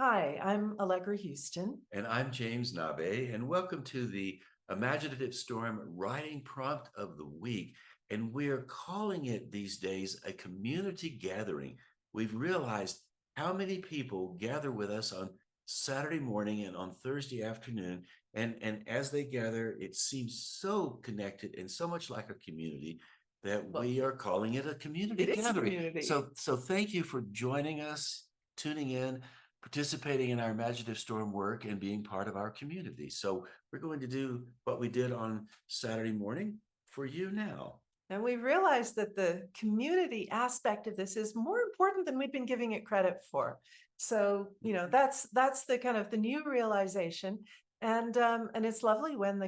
Hi, I'm Allegra Houston. And I'm James Nabe, and welcome to the Imaginative Storm Writing Prompt of the Week. And we're calling it these days a community gathering. We've realized how many people gather with us on Saturday morning and on Thursday afternoon. And as they gather, it seems so connected and so much like a community that Well, we are calling it a community it is a gathering. community. So thank you for joining us, tuning in, participating in our Imaginative Storm work and being part of our community. So we're going to do what we did on Saturday morning for you now. And we realized that the community aspect of this is more important than we've been giving it credit for. So, that's the kind of the new realization. And it's lovely when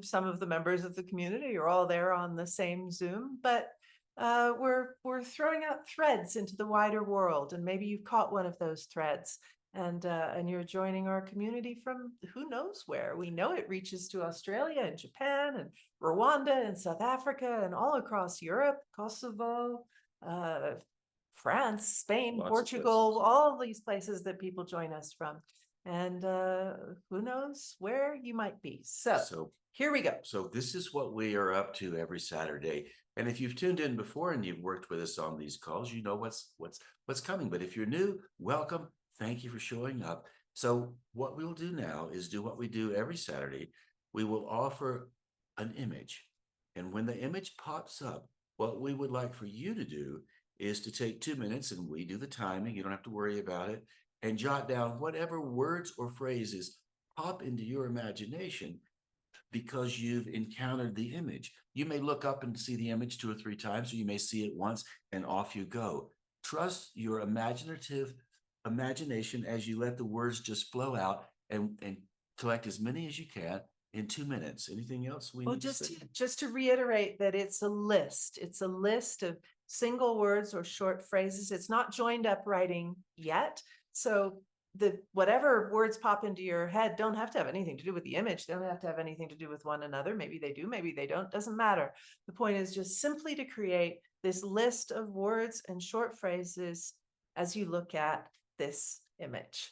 some of the members of the community are all there on the same Zoom, but we're throwing out threads into the wider world, and maybe you've caught one of those threads, and you're joining our community from who knows where. We know it reaches to Australia and Japan and Rwanda and South Africa and all across Europe, Kosovo, uh, France, Spain, Lots of Portugal, places. all these places that people join us from. And who knows where you might be. So So here we go. So this is what we are up to every Saturday. And if you've tuned in before and you've worked with us on these calls, you know what's coming. But if you're new, welcome. Thank you for showing up. So what we'll do now is do what we do every Saturday. We will offer an image. And when the image pops up, what we would like for you to do is to take 2 minutes, and we do the timing. You don't have to worry about it, and jot down whatever words or phrases pop into your imagination because you've encountered the image. You may look up and see the image 2 or 3 times, or you may see it once and off you go. Trust your imaginative imagination as you let the words just flow out and collect as many as you can in 2 minutes. Anything else we Well, need to say? just to reiterate that it's a list. It's a list of single words or short phrases. It's not joined up writing yet. So the whatever words pop into your head don't have to have anything to do with the image. They don't have to have anything to do with one another. Maybe they do, maybe they don't. Doesn't matter. The point is just simply to create this list of words and short phrases as you look at this image.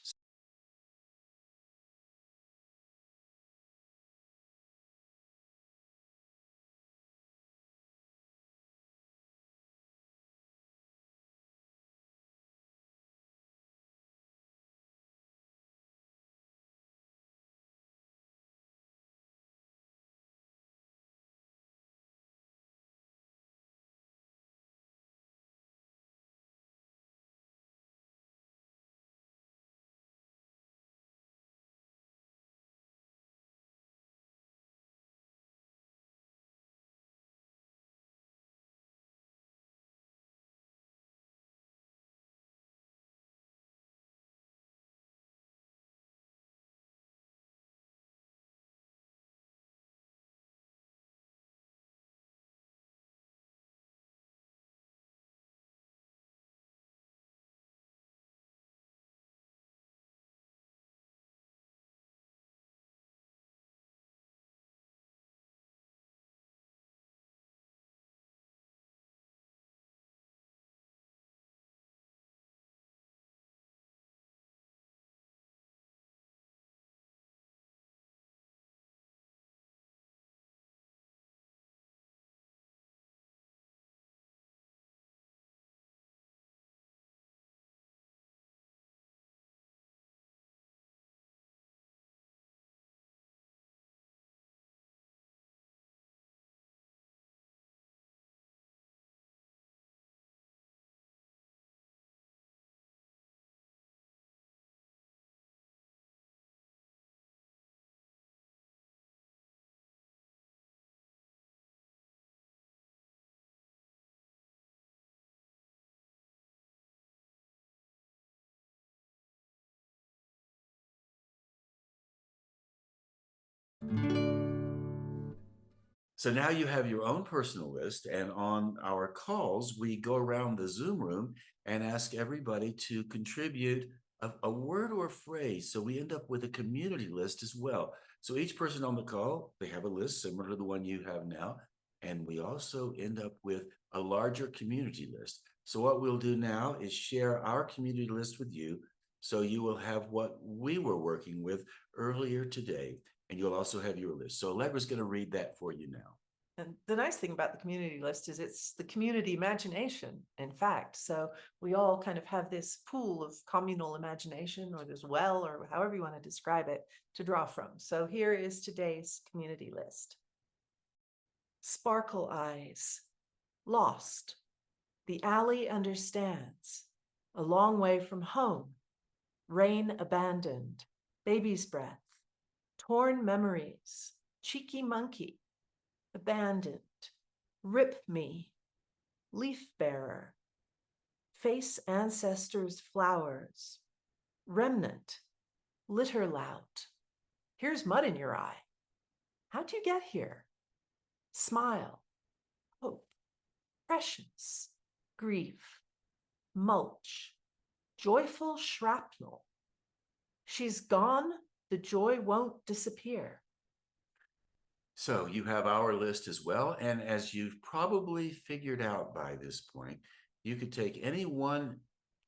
So now you have your own personal list, and on our calls, we go around the Zoom room and ask everybody to contribute a word or a phrase. So we end up with a community list as well. So each person on the call, they have a list similar to the one you have now, and we also end up with a larger community list. So what we'll do now is share our community list with you. So you will have what we were working with earlier today, and you'll also have your list. So Allegra's going to read that for you now. And the nice thing about the community list is it's the community imagination, in fact. So we all kind of have this pool of communal imagination, or this well, or however you want to describe it, to draw from. So here is today's community list. Sparkle eyes, lost. The alley understands. A long way from home. Rain abandoned. Baby's breath. Torn memories. Cheeky monkey. Abandoned. Rip me. Leaf bearer. Face ancestors' flowers. Remnant. Litter lout. Here's mud in your eye. How'd you get here? Smile. Hope. Prescience. Grief. Mulch. Joyful shrapnel. She's gone. The joy won't disappear. So you have our list as well. And as you've probably figured out by this point, you could take any one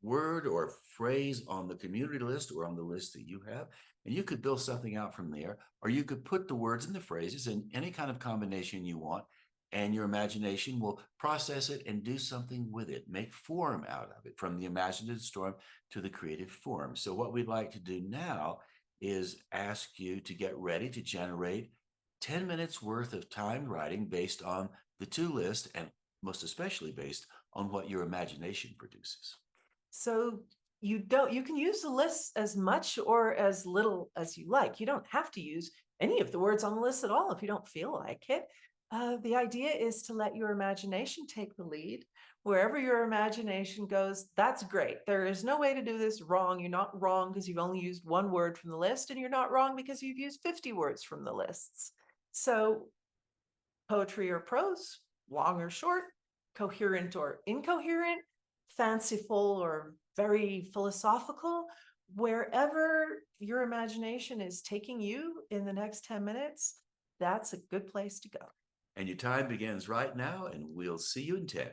word or phrase on the community list or on the list that you have, and you could build something out from there, or you could put the words and the phrases in any kind of combination you want, and your imagination will process it and do something with it, make form out of it, from the imaginative storm to the creative form. So what we'd like to do now is ask you to get ready to generate 10 minutes worth of timed writing based on the two lists, and most especially based on what your imagination produces. So you can use the list as much or as little as you like. You don't have to use any of the words on the list at all if you don't feel like it. The idea is to let your imagination take the lead. Wherever your imagination goes, that's great. There is no way to do this wrong. You're not wrong because you've only used one word from the list, and you're not wrong because you've used 50 words from the lists. So poetry or prose, long or short, coherent or incoherent, fanciful or very philosophical, wherever your imagination is taking you in the next 10 minutes, that's a good place to go. And your time begins right now, and we'll see you in 10.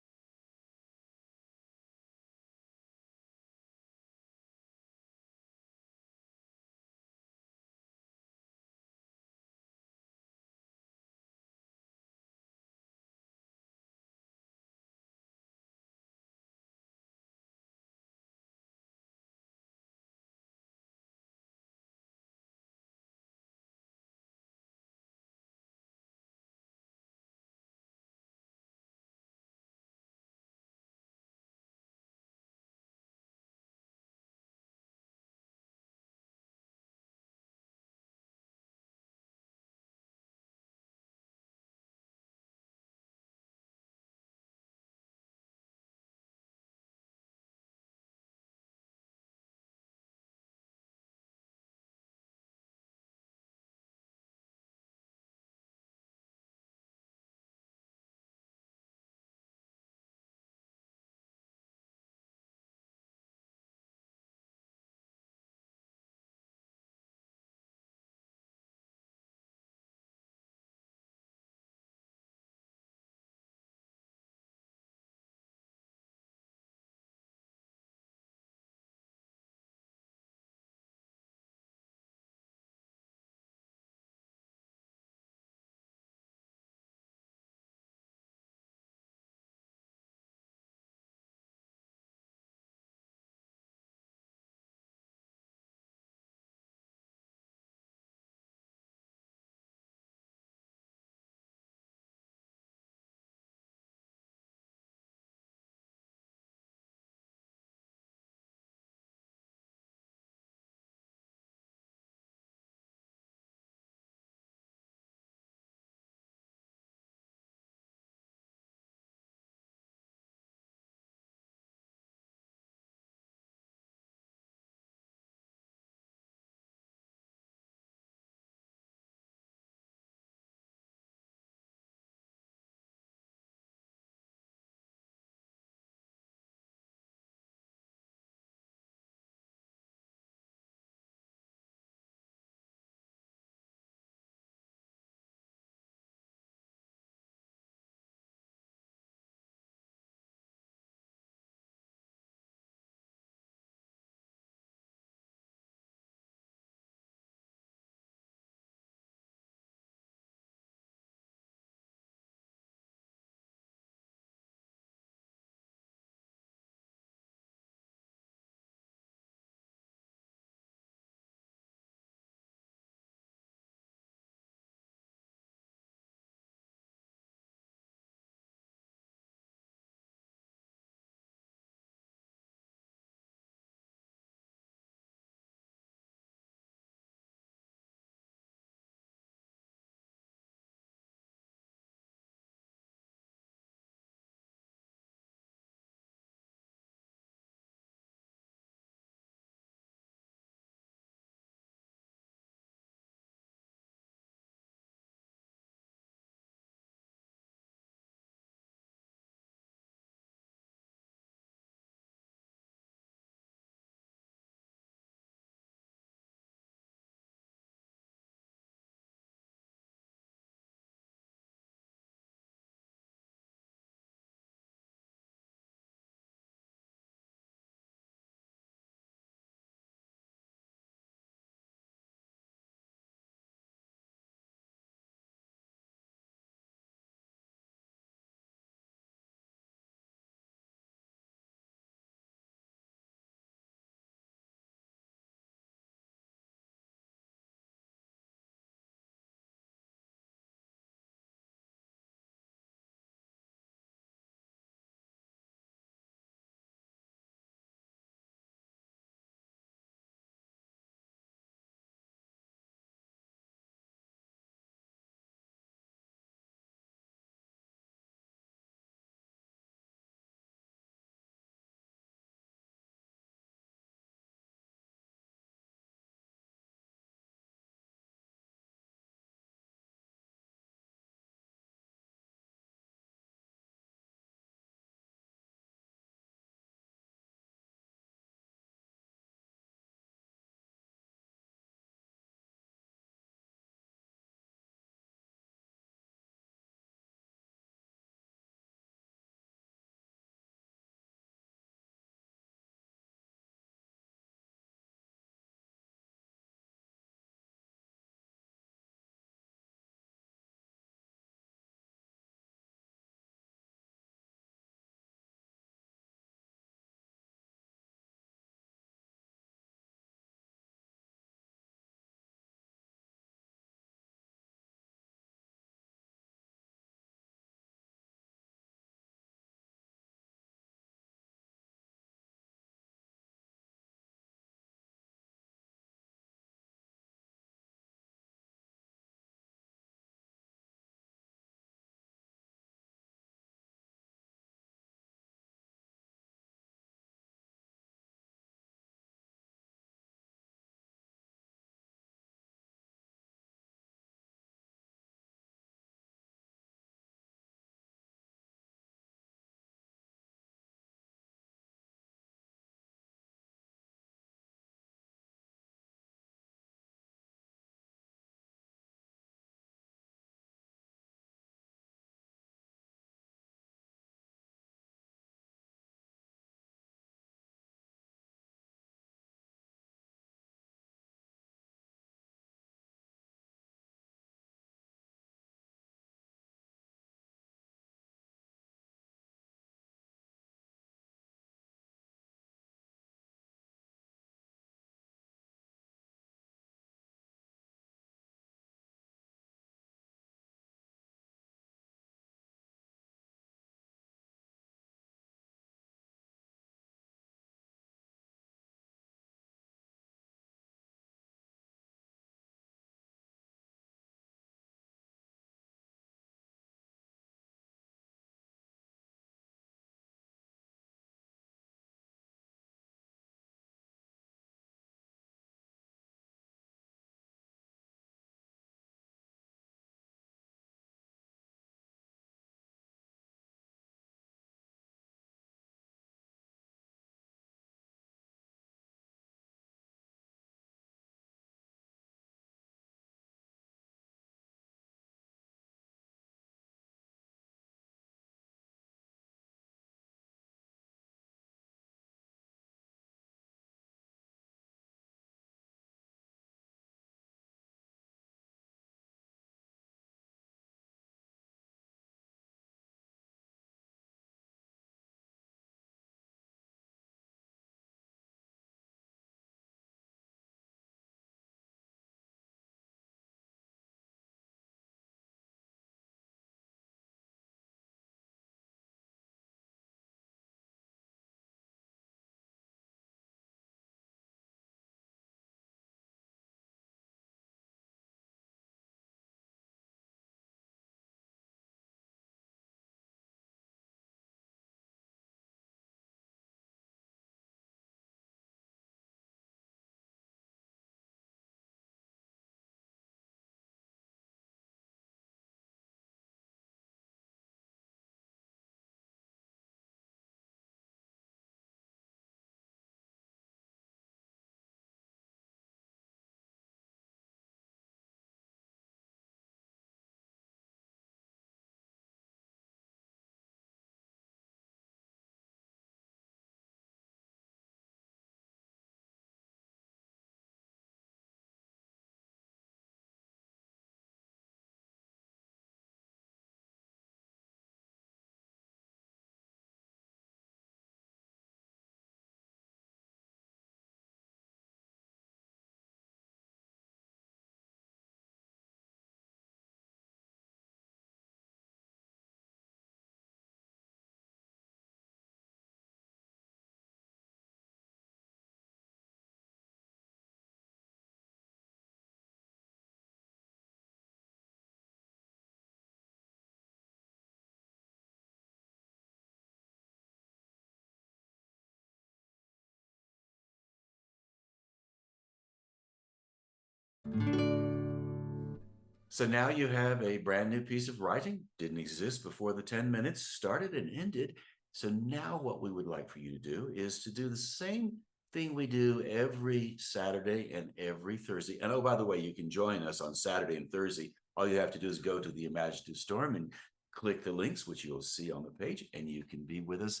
So now you have a brand new piece of writing, didn't exist before the 10 minutes started and ended. So now what we would like for you to do is to do the same thing we do every Saturday and every Thursday. And oh, by the way, you can join us on Saturday and Thursday. All you have to do is go to the Imaginative Storm and click the links, which you'll see on the page, and you can be with us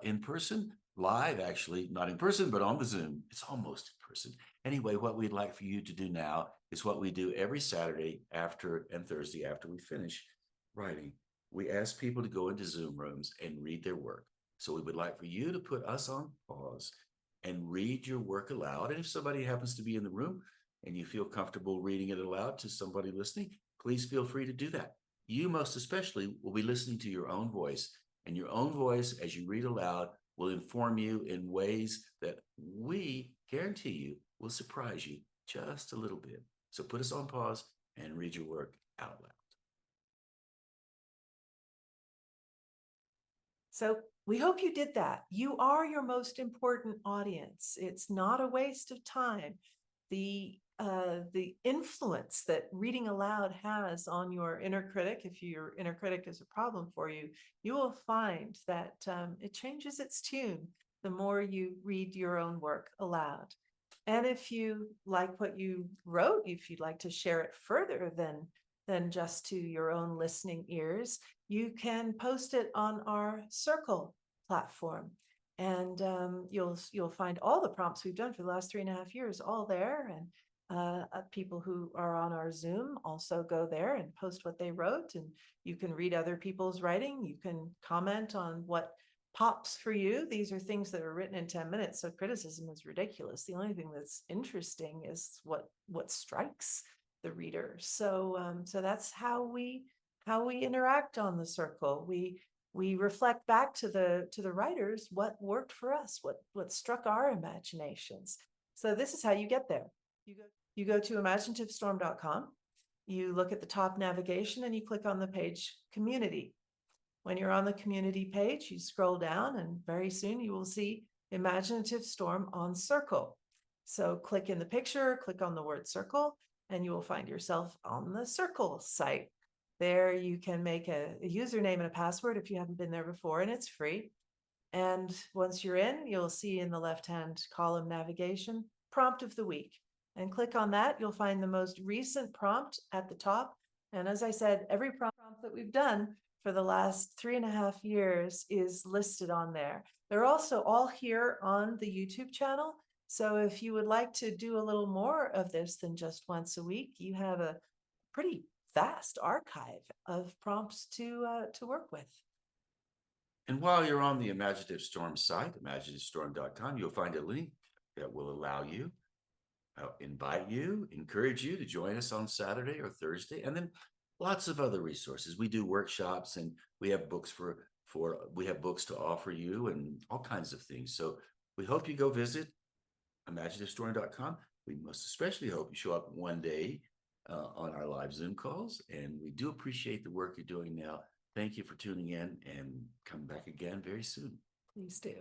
in person, live, actually, not in person, but on the Zoom. It's almost in person. Anyway, what we'd like for you to do now is what we do every Saturday after and Thursday after we finish writing. We ask people to go into Zoom rooms and read their work. So we would like for you to put us on pause and read your work aloud. And if somebody happens to be in the room and you feel comfortable reading it aloud to somebody listening, please feel free to do that. You most especially will be listening to your own voice, and your own voice as you read aloud will inform you in ways that we guarantee you will surprise you just a little bit. So put us on pause and read your work out loud. So we hope you did that. You are your most important audience. It's not a waste of time. The influence that reading aloud has on your inner critic, if your inner critic is a problem for you, you will find that it changes its tune the more you read your own work aloud. And if you like what you wrote, if you'd like to share it further than just to your own listening ears, you can post it on our Circle platform. And you'll find all the prompts we've done for the last 3.5 years all there. And people who are on our Zoom also go there and post what they wrote. And you can read other people's writing. You can comment on what pops for you. These are things that are written in 10 minutes. So criticism is ridiculous. The only thing that's interesting is what strikes the reader. So that's how we interact on the Circle. We reflect back to the writers what worked for us, what struck our imaginations. So this is how you get there. You go to imaginativestorm.com, you look at the top navigation and you click on the page Community. When you're on the community page, you scroll down and very soon you will see Imaginative Storm on Circle. So click in the picture, click on the word Circle, and you will find yourself on the Circle site. There you can make a username and a password if you haven't been there before, and it's free. And once you're in, you'll see in the left-hand column navigation, prompt of the week. And click on that, you'll find the most recent prompt at the top. And as I said, every prompt that we've done for the last 3.5 years is listed on there. They're also all here on the YouTube channel. So if you would like to do a little more of this than just once a week, you have a pretty vast archive of prompts to work with. And while you're on the Imaginative Storm site, imaginativestorm.com, you'll find a link that will allow you, invite you, encourage you to join us on Saturday or Thursday, and then lots of other resources. We do workshops, and we have books we have books to offer you, and all kinds of things. So we hope you go visit imaginativestorm.com. We most especially hope you show up one day on our live Zoom calls, and we do appreciate the work you're doing now. Thank you for tuning in, and come back again very soon. Please do.